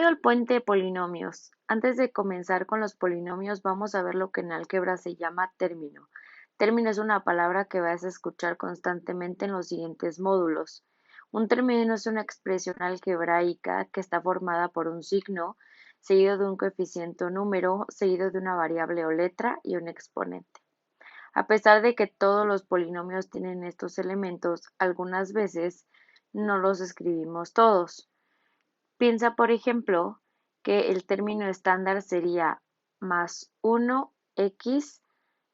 Bienvenido al puente de polinomios. Antes de comenzar con los polinomios, vamos a ver lo que en álgebra se llama término. Término es una palabra que vas a escuchar constantemente en los siguientes módulos. Un término es una expresión algebraica que está formada por un signo, seguido de un coeficiente o número, seguido de una variable o letra y un exponente. A pesar de que todos los polinomios tienen estos elementos, algunas veces no los escribimos todos. Piensa, por ejemplo, que el término estándar sería más 1x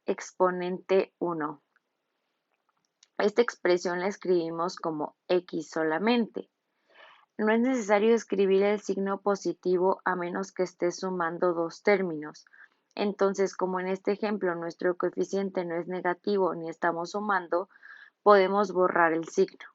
exponente 1. Esta expresión la escribimos como x solamente. No es necesario escribir el signo positivo a menos que esté sumando dos términos. Entonces, como en este ejemplo nuestro coeficiente no es negativo ni estamos sumando, podemos borrar el signo.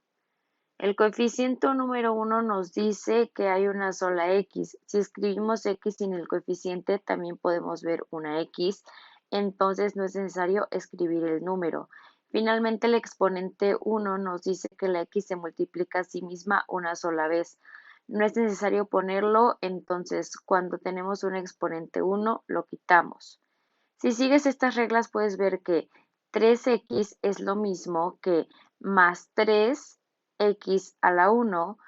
El coeficiente número 1 nos dice que hay una sola x. Si escribimos x sin el coeficiente, también podemos ver una x, entonces no es necesario escribir el número. Finalmente, el exponente 1 nos dice que la x se multiplica a sí misma una sola vez. No es necesario ponerlo, entonces cuando tenemos un exponente 1, lo quitamos. Si sigues estas reglas, puedes ver que 3x es lo mismo que más 3x a la 1,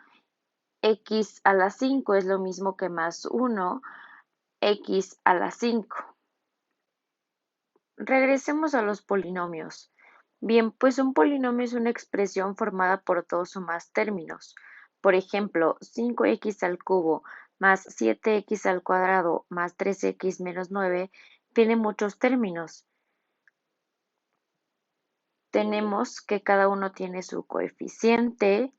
x a la 5 es lo mismo que más 1, x a la 5. Regresemos a los polinomios. Bien, pues un polinomio es una expresión formada por dos o más términos. Por ejemplo, 5x al cubo más 7x al cuadrado más 3x menos 9 tiene muchos términos. Tenemos que cada uno tiene su coeficiente,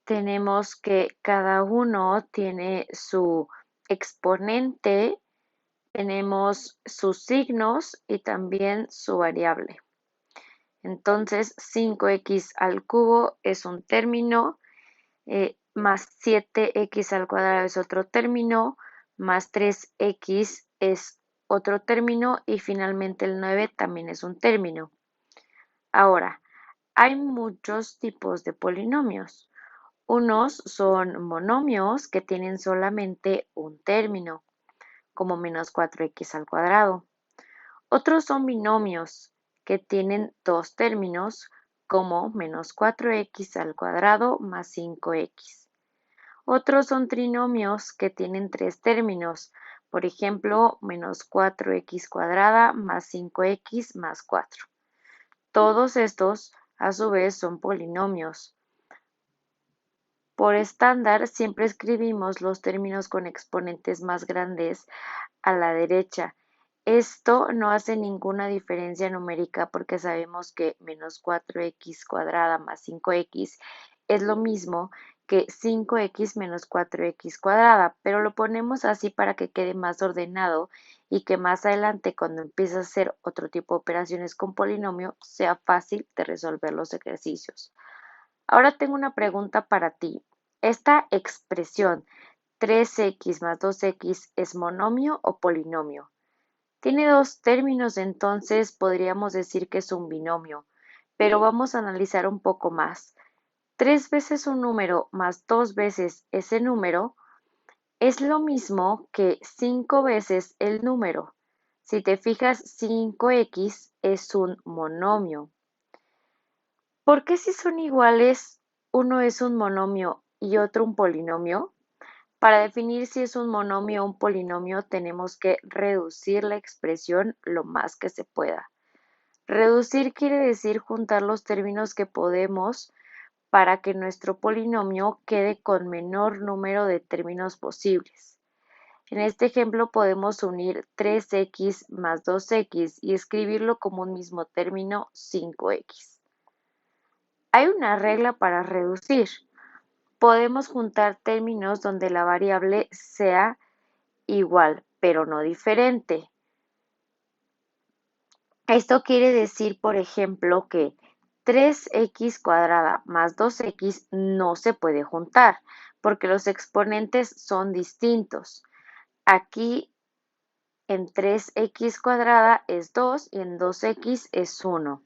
tenemos que cada uno tiene su exponente, tenemos sus signos y también su variable. Entonces, 5x al cubo es un término, más 7x al cuadrado es otro término, más 3x es otro término y finalmente el 9 también es un término. Ahora, hay muchos tipos de polinomios. Unos son monomios que tienen solamente un término, como menos 4x al cuadrado. Otros son binomios que tienen dos términos, como menos 4x al cuadrado más 5x. Otros son trinomios que tienen tres términos, por ejemplo, menos 4x cuadrada más 5x más 4. Todos estos, a su vez, son polinomios. Por estándar, siempre escribimos los términos con exponentes más grandes a la derecha. Esto no hace ninguna diferencia numérica porque sabemos que menos 4x cuadrada más 5x es lo mismo que 5x menos 4x cuadrada, pero lo ponemos así para que quede más ordenado y que más adelante, cuando empieces a hacer otro tipo de operaciones con polinomio, sea fácil de resolver los ejercicios. Ahora tengo una pregunta para ti. ¿Esta expresión 3x más 2x es monomio o polinomio? Tiene dos términos, entonces podríamos decir que es un binomio, pero vamos a analizar un poco más. 3 veces un número más 2 veces ese número es lo mismo que 5 veces el número. Si te fijas, 5x es un monomio. ¿Por qué si son iguales uno es un monomio y otro un polinomio? Para definir si es un monomio o un polinomio tenemos que reducir la expresión lo más que se pueda. Reducir quiere decir juntar los términos que podemos para que nuestro polinomio quede con menor número de términos posibles. En este ejemplo podemos unir 3x más 2x y escribirlo como un mismo término 5x. Hay una regla para reducir. Podemos juntar términos donde la variable sea igual, pero no diferente. Esto quiere decir, por ejemplo, que 3x cuadrada más 2x no se puede juntar, porque los exponentes son distintos. Aquí en 3x cuadrada es 2 y en 2x es 1.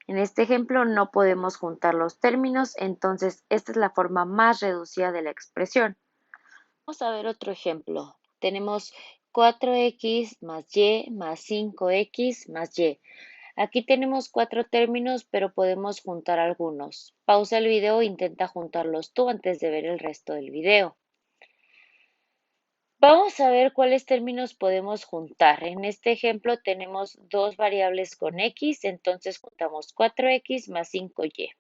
En este ejemplo no podemos juntar los términos, entonces esta es la forma más reducida de la expresión. Vamos a ver otro ejemplo. Tenemos 4x más y más 5x más y. Aquí tenemos cuatro términos, pero podemos juntar algunos. Pausa el video e intenta juntarlos tú antes de ver el resto del video. Vamos a ver cuáles términos podemos juntar. En este ejemplo tenemos dos variables con x, entonces juntamos 4x más 5y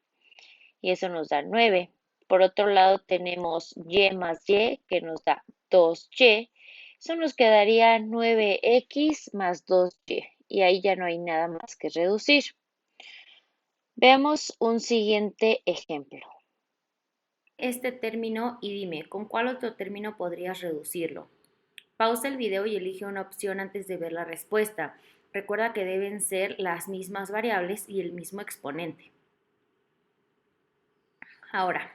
y eso nos da 9. Por otro lado tenemos y más y que nos da 2y. Eso nos quedaría 9x más 2y y ahí ya no hay nada más que reducir. Veamos un siguiente ejemplo. Este término y dime, ¿con cuál otro término podrías reducirlo? Pausa el video y elige una opción antes de ver la respuesta. Recuerda que deben ser las mismas variables y el mismo exponente. Ahora,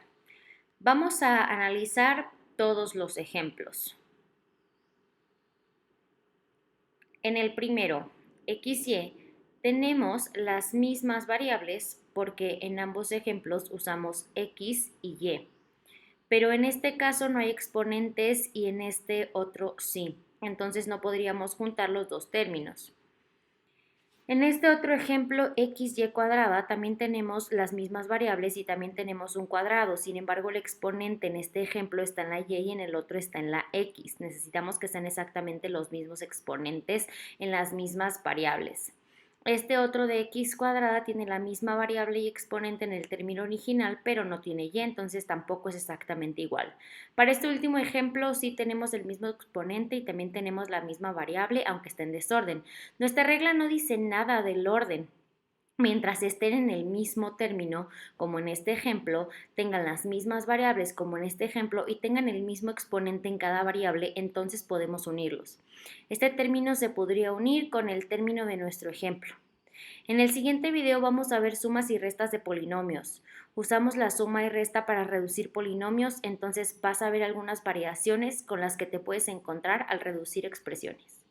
vamos a analizar todos los ejemplos. En el primero, x, y, tenemos las mismas variables porque en ambos ejemplos usamos x y y. Pero en este caso no hay exponentes y en este otro sí. Entonces no podríamos juntar los dos términos. En este otro ejemplo, x, y cuadrada, también tenemos las mismas variables y también tenemos un cuadrado. Sin embargo, el exponente en este ejemplo está en la y en el otro está en la x. Necesitamos que sean exactamente los mismos exponentes en las mismas variables. Este otro de x cuadrada tiene la misma variable y exponente en el término original, pero no tiene y, entonces tampoco es exactamente igual. Para este último ejemplo sí tenemos el mismo exponente y también tenemos la misma variable, aunque esté en desorden. Nuestra regla no dice nada del orden. Mientras estén en el mismo término, como en este ejemplo, tengan las mismas variables como en este ejemplo y tengan el mismo exponente en cada variable, entonces podemos unirlos. Este término se podría unir con el término de nuestro ejemplo. En el siguiente video vamos a ver sumas y restas de polinomios. Usamos la suma y resta para reducir polinomios, entonces vas a ver algunas variaciones con las que te puedes encontrar al reducir expresiones.